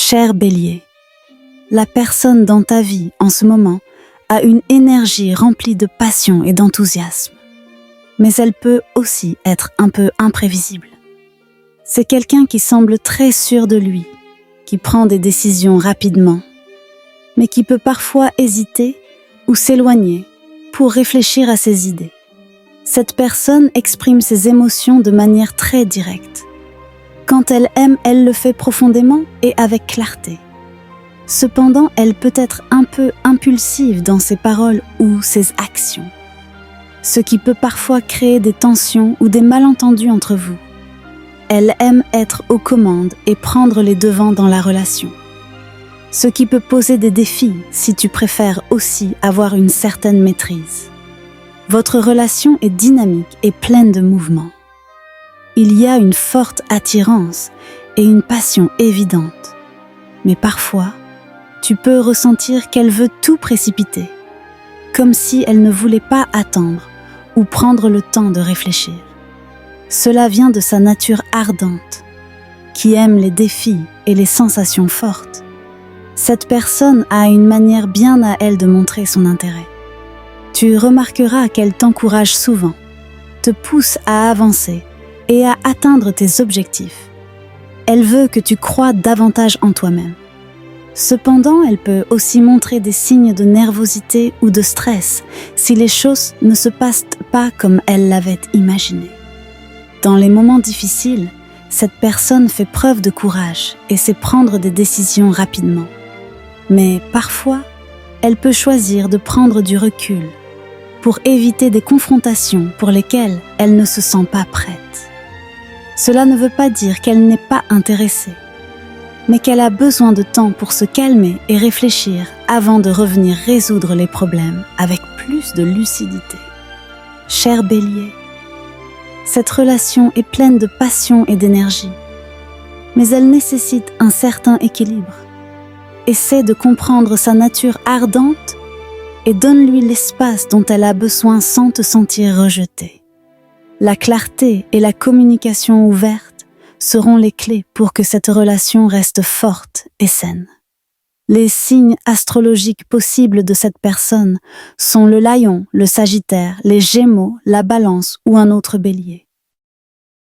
Cher Bélier, la personne dans ta vie en ce moment a une énergie remplie de passion et d'enthousiasme, mais elle peut aussi être un peu imprévisible. C'est quelqu'un qui semble très sûr de lui, qui prend des décisions rapidement, mais qui peut parfois hésiter ou s'éloigner pour réfléchir à ses idées. Cette personne exprime ses émotions de manière très directe. Quand elle aime, elle le fait profondément et avec clarté. Cependant, elle peut être un peu impulsive dans ses paroles ou ses actions, ce qui peut parfois créer des tensions ou des malentendus entre vous. Elle aime être aux commandes et prendre les devants dans la relation, ce qui peut poser des défis si tu préfères aussi avoir une certaine maîtrise. Votre relation est dynamique et pleine de mouvements. Il y a une forte attirance et une passion évidente, mais parfois, tu peux ressentir qu'elle veut tout précipiter, comme si elle ne voulait pas attendre ou prendre le temps de réfléchir. Cela vient de sa nature ardente, qui aime les défis et les sensations fortes. Cette personne a une manière bien à elle de montrer son intérêt. Tu remarqueras qu'elle t'encourage souvent, te pousse à avancer et à atteindre tes objectifs. Elle veut que tu croies davantage en toi-même. Cependant, elle peut aussi montrer des signes de nervosité ou de stress si les choses ne se passent pas comme elle l'avait imaginé. Dans les moments difficiles, cette personne fait preuve de courage et sait prendre des décisions rapidement. Mais parfois, elle peut choisir de prendre du recul pour éviter des confrontations pour lesquelles elle ne se sent pas prête. Cela ne veut pas dire qu'elle n'est pas intéressée, mais qu'elle a besoin de temps pour se calmer et réfléchir avant de revenir résoudre les problèmes avec plus de lucidité. Cher Bélier, cette relation est pleine de passion et d'énergie, mais elle nécessite un certain équilibre. Essaie de comprendre sa nature ardente et donne-lui l'espace dont elle a besoin sans te sentir rejeté. La clarté et la communication ouverte seront les clés pour que cette relation reste forte et saine. Les signes astrologiques possibles de cette personne sont le Lion, le Sagittaire, les Gémeaux, la Balance ou un autre Bélier.